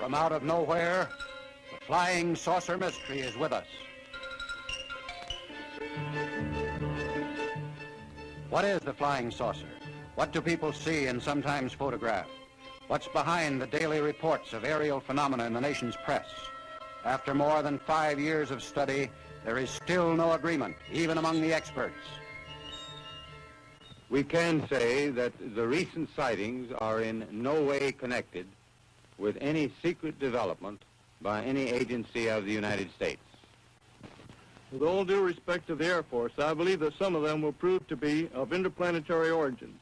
From out of nowhere, the flying saucer mystery is with us. What is the flying saucer? What do people see and sometimes photograph? What's behind the daily reports of aerial phenomena in the nation's press? After more than 5 years of study, there is still no agreement, even among the experts. We can say that the recent sightings are in no way connected with any secret development by any agency of the United States. With all due respect to the Air Force, I believe that some of them will prove to be of interplanetary origin.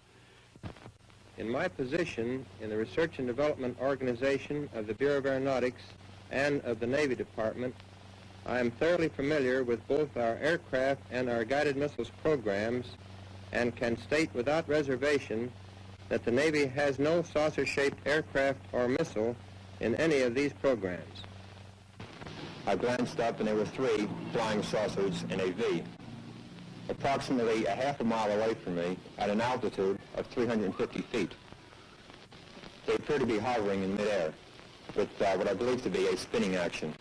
In my position in the Research and Development Organization of the Bureau of Aeronautics and of the Navy Department, I am thoroughly familiar with both our aircraft and our guided missiles programs and can state without reservation that the Navy has no saucer-shaped aircraft or missile in any of these programs. I glanced up and there were 3 flying saucers in a V. Approximately a half a mile away from me at an altitude of 350 feet. They appear to be hovering in midair with what I believe to be a spinning action.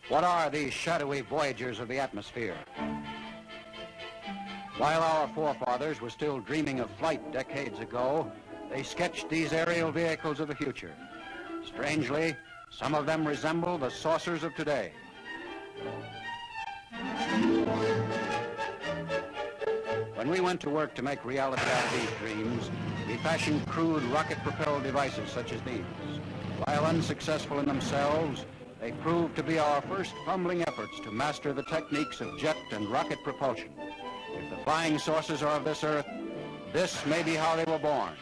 What are these shadowy voyagers of the atmosphere? While our forefathers were still dreaming of flight decades ago, they sketched these aerial vehicles of the future. Strangely, some of them resemble the saucers of today. When we went to work to make reality out of these dreams, we fashioned crude rocket-propelled devices such as these. While unsuccessful in themselves, they proved to be our first fumbling efforts to master the techniques of jet and rocket propulsion. If the flying saucers are of this earth, this may be how they were born,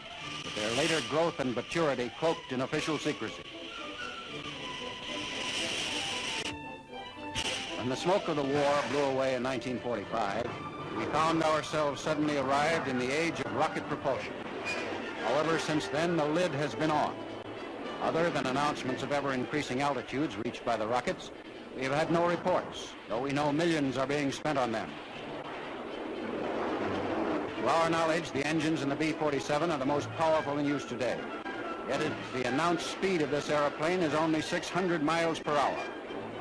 with their later growth and maturity cloaked in official secrecy. When the smoke of the war blew away in 1945, we found ourselves suddenly arrived in the age of rocket propulsion. However, since then, the lid has been on. Other than announcements of ever-increasing altitudes reached by the rockets, we have had no reports, though we know millions are being spent on them. To our knowledge, the engines in the B-47 are the most powerful in use today. Yet the announced speed of this airplane is only 600 miles per hour,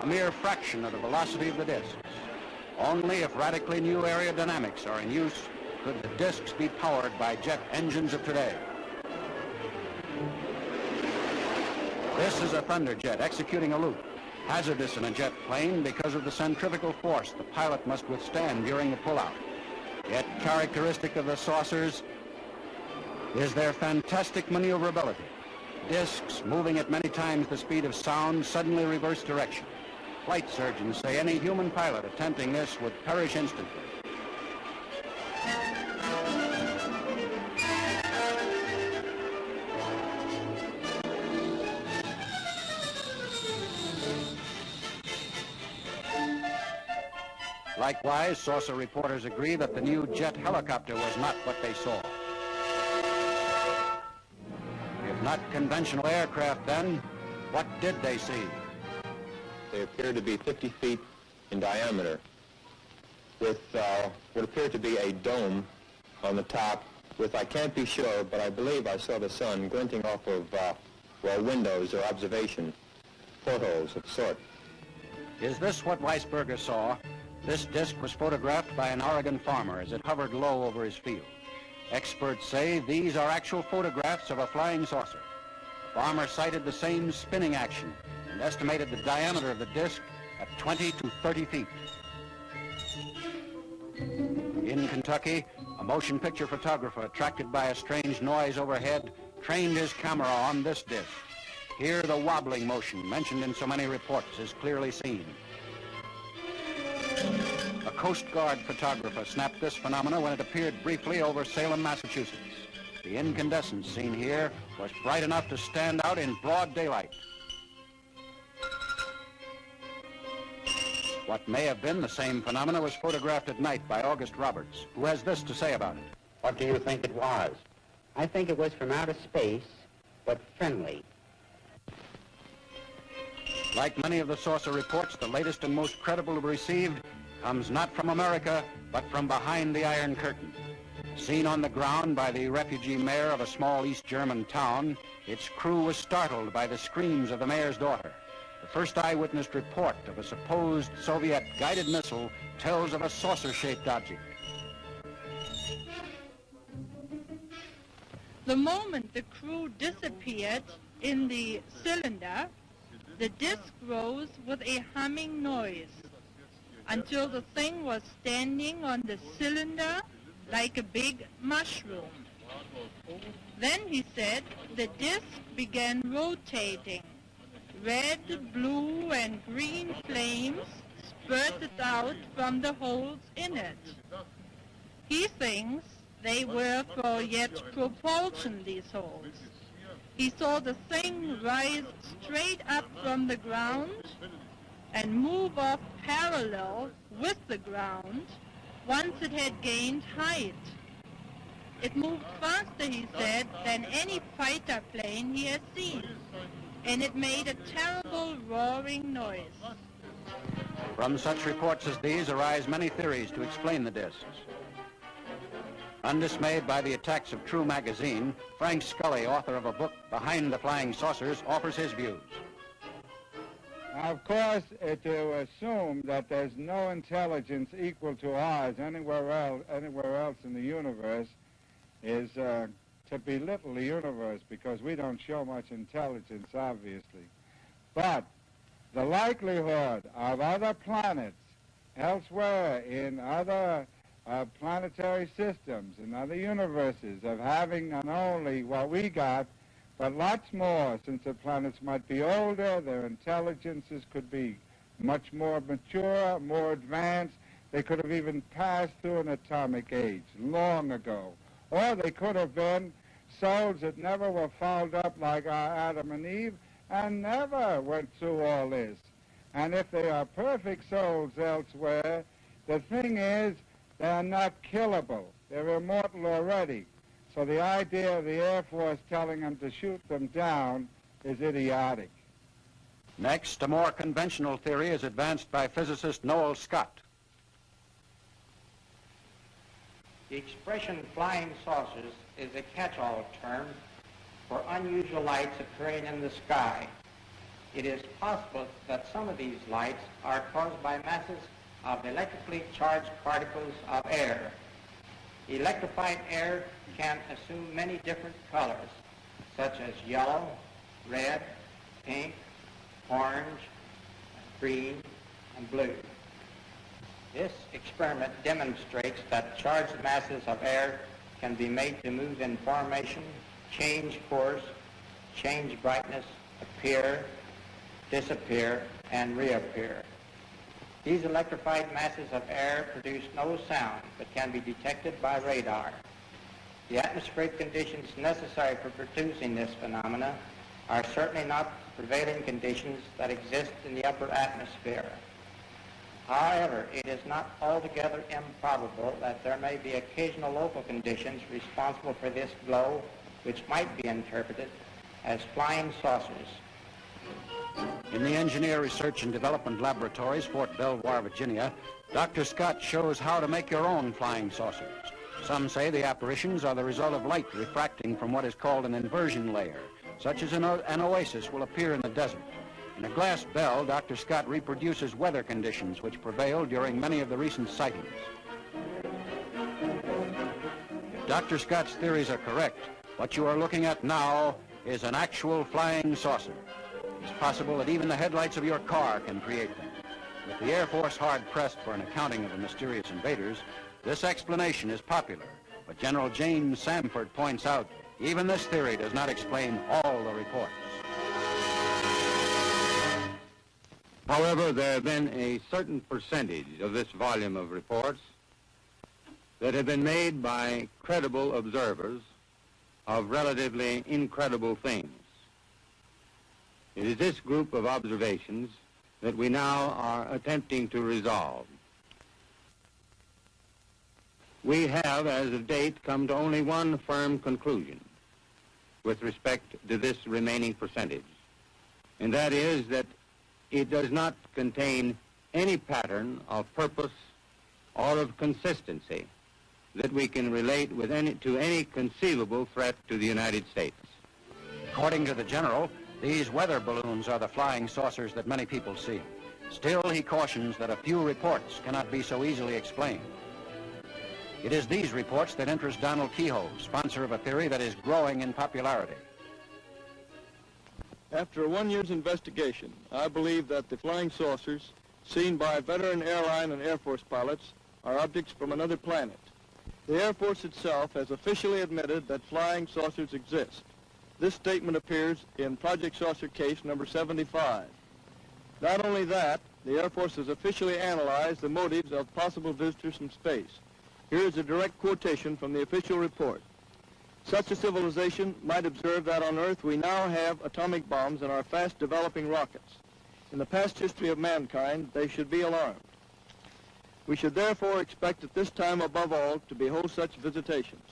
a mere fraction of the velocity of the discs. Only if radically new aerodynamics are in use could the discs be powered by jet engines of today. This is a Thunderjet executing a loop, hazardous in a jet plane because of the centrifugal force the pilot must withstand during the pullout. Yet characteristic of the saucers is their fantastic maneuverability. Discs, moving at many times the speed of sound, suddenly reverse direction. Flight surgeons say any human pilot attempting this would perish instantly. Likewise, saucer reporters agree that the new jet helicopter was not what they saw. If not conventional aircraft, then what did they see? They appear to be 50 feet in diameter with what appeared to be a dome on the top with, I can't be sure, but I believe I saw the sun glinting off of, windows or observation portholes of sort. Is this what Weisberger saw? This disc was photographed by an Oregon farmer as it hovered low over his field. Experts say these are actual photographs of a flying saucer. The farmer cited the same spinning action and estimated the diameter of the disc at 20 to 30 feet. In Kentucky, a motion picture photographer attracted by a strange noise overhead trained his camera on this disc. Here, the wobbling motion mentioned in so many reports is clearly seen. A Coast Guard photographer snapped this phenomena when it appeared briefly over Salem, Massachusetts. The incandescence seen here was bright enough to stand out in broad daylight. What may have been the same phenomena was photographed at night by August Roberts, who has this to say about it. What do you think it was? I think it was from outer space, but friendly. Like many of the saucer reports, the latest and most credible received comes not from America, but from behind the Iron Curtain. Seen on the ground by the refugee mayor of a small East German town, its crew was startled by the screams of the mayor's daughter. The first eyewitness report of a supposed Soviet guided missile tells of a saucer-shaped object. The moment the crew disappeared in the cylinder, the disc rose with a humming noise until the thing was standing on the cylinder like a big mushroom. Then, he said, the disc began rotating. Red, blue, and green flames spurted out from the holes in it. He thinks they were for jet propulsion, these holes. He saw the thing rise straight up from the ground and move off parallel with the ground once it had gained height. It moved faster, he said, than any fighter plane he has seen, and it made a terrible roaring noise. From such reports as these arise many theories to explain the discs. Undismayed by the attacks of True magazine, Frank Scully, author of a book, Behind the Flying Saucers, offers his views. Now, of course, to assume that there's no intelligence equal to ours anywhere else in the universe is to belittle the universe, because we don't show much intelligence, obviously. But the likelihood of other planets elsewhere in other planetary systems, in other universes, of having not only what we got, but lots more, since the planets might be older, their intelligences could be much more mature, more advanced. They could have even passed through an atomic age long ago. Or they could have been souls that never were fouled up like our Adam and Eve and never went through all this. And if they are perfect souls elsewhere, the thing is, they're not killable. They're immortal already. So the idea of the Air Force telling them to shoot them down is idiotic. Next, a more conventional theory is advanced by physicist Noel Scott. The expression flying saucers is a catch-all term for unusual lights appearing in the sky. It is possible that some of these lights are caused by masses of electrically charged particles of air. Electrified air can assume many different colors, such as yellow, red, pink, orange, green, and blue. This experiment demonstrates that charged masses of air can be made to move in formation, change course, change brightness, appear, disappear, and reappear. These electrified masses of air produce no sound but can be detected by radar. The atmospheric conditions necessary for producing this phenomena are certainly not prevailing conditions that exist in the upper atmosphere. However, it is not altogether improbable that there may be occasional local conditions responsible for this glow, which might be interpreted as flying saucers. In the Engineer Research and Development Laboratories, Fort Belvoir, Virginia, Dr. Scott shows how to make your own flying saucers. Some say the apparitions are the result of light refracting from what is called an inversion layer, such as an oasis will appear in the desert. In a glass bell, Dr. Scott reproduces weather conditions which prevailed during many of the recent sightings. If Dr. Scott's theories are correct, what you are looking at now is an actual flying saucer. It's possible that even the headlights of your car can create them. With the Air Force hard-pressed for an accounting of the mysterious invaders, this explanation is popular. But General James Samford points out, even this theory does not explain all the reports. However, there have been a certain percentage of this volume of reports that have been made by credible observers of relatively incredible things. It is this group of observations that we now are attempting to resolve. We have, as of date, come to only one firm conclusion with respect to this remaining percentage, and that is that it does not contain any pattern of purpose or of consistency that we can relate to any conceivable threat to the United States. According to the general, these weather balloons are the flying saucers that many people see. Still, he cautions that a few reports cannot be so easily explained. It is these reports that interest Donald Kehoe, sponsor of a theory that is growing in popularity. After a 1 year's investigation, I believe that the flying saucers seen by veteran airline and Air Force pilots are objects from another planet. The Air Force itself has officially admitted that flying saucers exist. This statement appears in Project Saucer Case number 75. Not only that, the Air Force has officially analyzed the motives of possible visitors from space. Here is a direct quotation from the official report. Such a civilization might observe that on Earth we now have atomic bombs and are fast developing rockets. In the past history of mankind, they should be alarmed. We should therefore expect at this time above all to behold such visitations.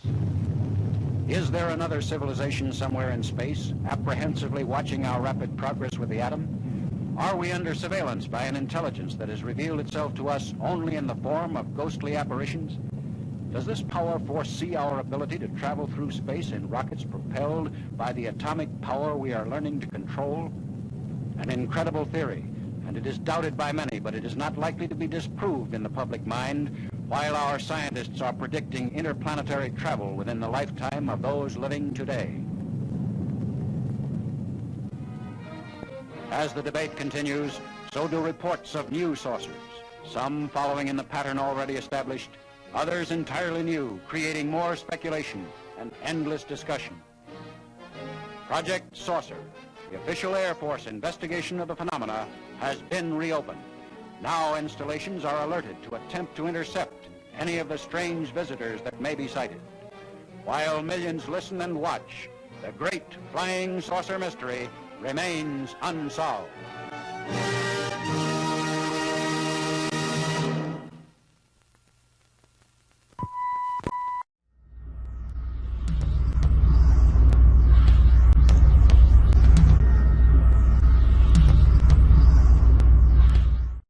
Is there another civilization somewhere in space, apprehensively watching our rapid progress with the atom? Are we under surveillance by an intelligence that has revealed itself to us only in the form of ghostly apparitions? Does this power foresee our ability to travel through space in rockets propelled by the atomic power we are learning to control? An incredible theory, and it is doubted by many, but it is not likely to be disproved in the public mind, while our scientists are predicting interplanetary travel within the lifetime of those living today. As the debate continues, so do reports of new saucers, some following in the pattern already established, others entirely new, creating more speculation and endless discussion. Project Saucer, the official Air Force investigation of the phenomena, has been reopened. Now installations are alerted to attempt to intercept any of the strange visitors that may be sighted. While millions listen and watch, the great flying saucer mystery remains unsolved.